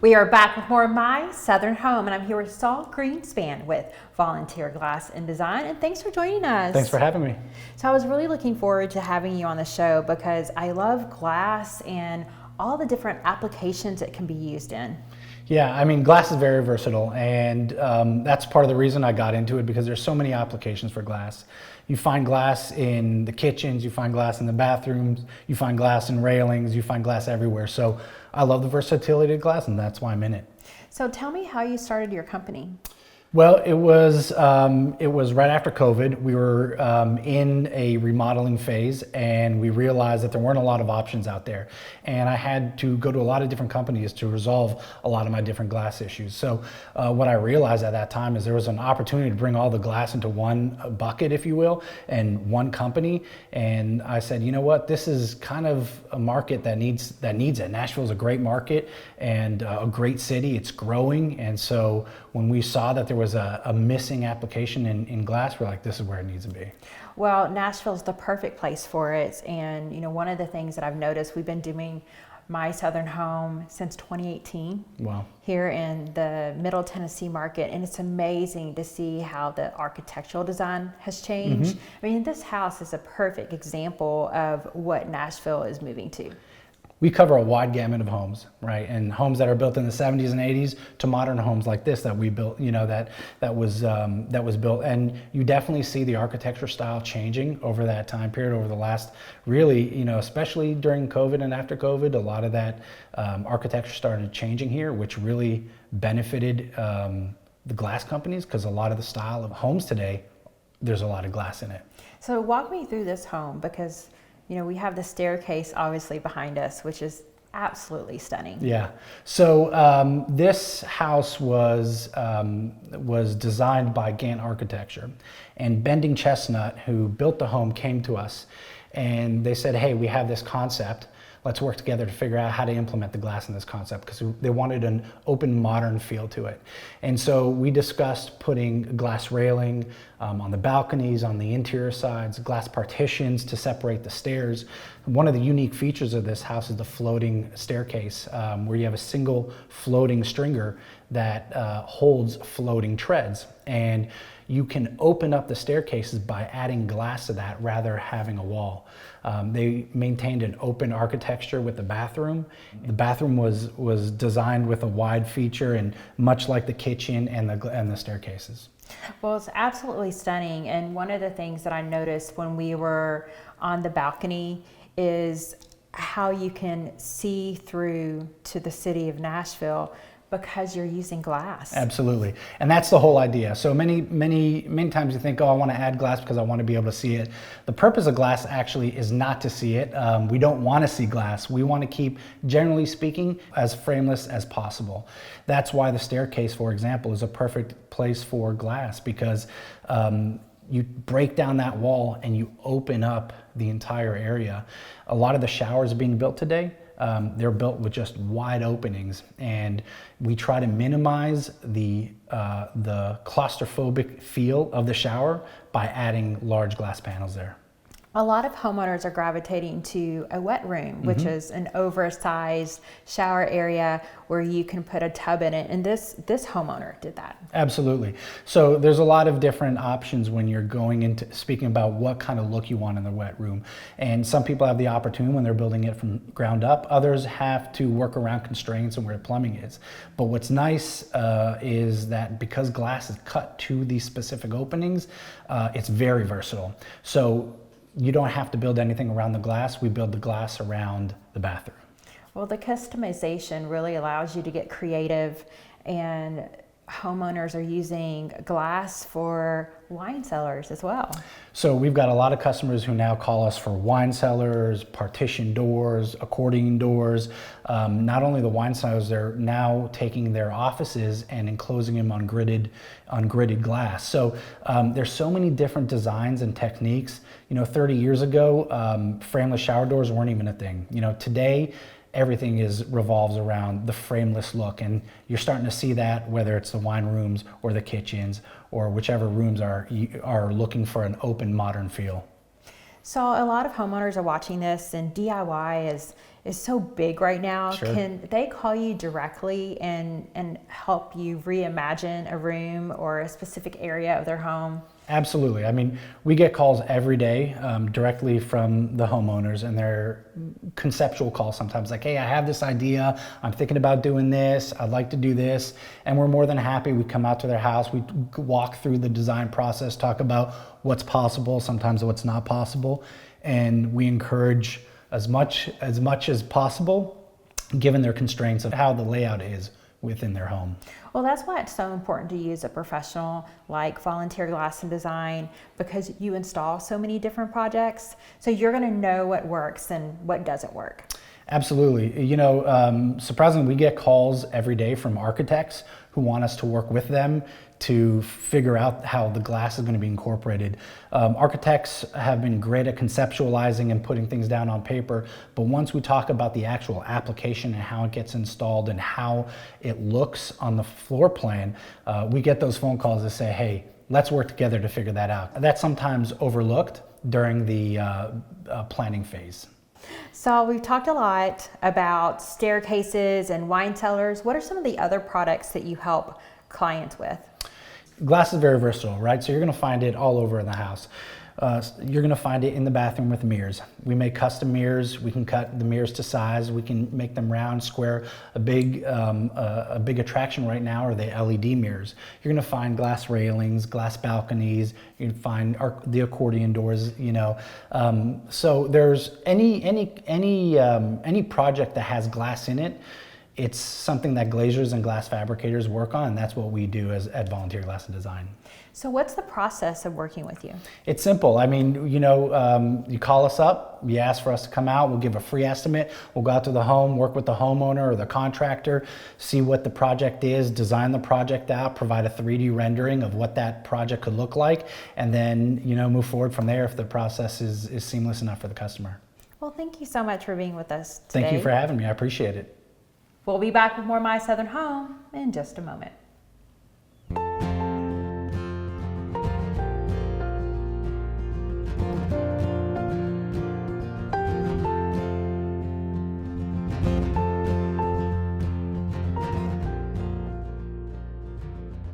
We are back with more of My Southern Home, and I'm here with Saul Greenspan with Volunteer Glass and Design, and thanks for joining us. Thanks for having me. So I was really looking forward to having you on the show because I love glass and all the different applications it can be used in. Yeah, I mean, glass is very versatile, and that's part of the reason I got into it, because there's so many applications for glass. You find glass in the kitchens, you find glass in the bathrooms, you find glass in railings, you find glass everywhere. So I love the versatility of glass, and that's why I'm in it. So tell me how you started your company. Well, it was right after COVID. We were in a remodeling phase, and we realized that there weren't a lot of options out there. And I had to go to a lot of different companies to resolve a lot of my different glass issues. So what I realized at that time is there was an opportunity to bring all the glass into one bucket, if you will, and one company. And I said, you know what, this is kind of a market that needs it. Nashville is a great market and a great city. It's growing. And so when we saw that there was a missing application in glass, we're like, this is where it needs to be. Well, Nashville's the perfect place for it. And, you know, one of the things that I've noticed, we've been doing My Southern Home since 2018. Wow. Here in the Middle Tennessee market. And it's amazing to see how the architectural design has changed. I mean, this house is a perfect example of what Nashville is moving to. We cover a wide gamut of homes, right? And homes that are built in the 70s and 80s to modern homes like this that we built, you know, that was built. And you definitely see the architecture style changing over that time period, over the last, really, you know, especially during COVID and after COVID, a lot of that architecture started changing here, which really benefited the glass companies, because a lot of the style of homes today, there's a lot of glass in it. So walk me through this home, because you know, we have the staircase obviously behind us, which is absolutely stunning. Yeah. So this house was designed by Gantt Architecture, and Bending Chestnut, who built the home, came to us, and they said, "Hey, we have this concept. Let's work together to figure out how to implement the glass in this concept," because they wanted an open, modern feel to it. And so we discussed putting glass railing on the balconies, on the interior sides, glass partitions to separate the stairs. One of the unique features of this house is the floating staircase, where you have a single floating stringer that holds floating treads. And you can open up the staircases by adding glass to that rather than having a wall. They maintained an open architecture with the bathroom. The bathroom was designed with a wide feature, and much like the kitchen and the staircases. Well, it's absolutely stunning. And one of the things that I noticed when we were on the balcony is how you can see through to the city of Nashville, because you're using glass. Absolutely. And that's the whole idea. So many times you think, oh, I want to add glass because I want to be able to see it. The purpose of glass actually is not to see it. We don't want to see glass. We want to keep, generally speaking, as frameless as possible. That's why the staircase, for example, is a perfect place for glass, because you break down that wall and you open up the entire area. A lot of the showers being built today, they're built with just wide openings, and we try to minimize the claustrophobic feel of the shower by adding large glass panels there. A lot of homeowners are gravitating to a wet room, which is an oversized shower area where you can put a tub in it. And this homeowner did that. Absolutely. So there's a lot of different options when you're going into speaking about what kind of look you want in the wet room. And some people have the opportunity when they're building it from ground up. Others have to work around constraints and where plumbing is. But what's nice is that because glass is cut to these specific openings, it's very versatile. So you don't have to build anything around the glass. We build the glass around the bathroom. Well, the customization really allows you to get creative, and homeowners are using glass for wine cellars as well. So we've got a lot of customers who now call us for wine cellars, partition doors, accordion doors. Not only the wine cellars, they're now taking their offices and enclosing them on gridded glass. So there's so many different designs and techniques. You know, 30 years ago, frameless shower doors weren't even a thing. You know, today, everything revolves around the frameless look, and you're starting to see that whether it's the wine rooms or the kitchens or whichever rooms are looking for an open, modern feel. So a lot of homeowners are watching this, and DIY is so big right now. Sure. Can they call you directly and help you reimagine a room or a specific area of their home? Absolutely. I mean, we get calls every day directly from the homeowners, and they're conceptual calls sometimes like, hey, I have this idea. I'm thinking about doing this. I'd like to do this. And we're more than happy. We come out to their house. We walk through the design process, talk about what's possible, sometimes what's not possible. And we encourage as much as possible, given their constraints of how the layout is within their home. Well, that's why it's so important to use a professional like Volunteer Glass and Design, because you install so many different projects. So you're going to know what works and what doesn't work. Absolutely. You know, surprisingly, we get calls every day from architects who want us to work with them to figure out how the glass is going to be incorporated. Architects have been great at conceptualizing and putting things down on paper, but once we talk about the actual application and how it gets installed and how it looks on the floor plan, we get those phone calls that say, hey, let's work together to figure that out. That's sometimes overlooked during the planning phase. So we've talked a lot about staircases and wine cellars. What are some of the other products that you help clients with? Glass is very versatile, right? So you're going to find it all over in the house. You're going to find it in the bathroom with mirrors. We make custom mirrors. We can cut the mirrors to size. We can make them round, square. A big attraction right now are the LED mirrors. You're going to find glass railings, glass balconies. You can find the accordion doors. You know, so there's any project that has glass in it. It's something that glaziers and glass fabricators work on, and that's what we do at Volunteer Glass and Design. So what's the process of working with you? It's simple. I mean, you know, you call us up, you ask for us to come out, we'll give a free estimate, we'll go out to the home, work with the homeowner or the contractor, see what the project is, design the project out, provide a 3D rendering of what that project could look like, and then, you know, move forward from there if the process is seamless enough for the customer. Well, thank you so much for being with us today. Thank you for having me. I appreciate it. We'll be back with more My Southern Home in just a moment.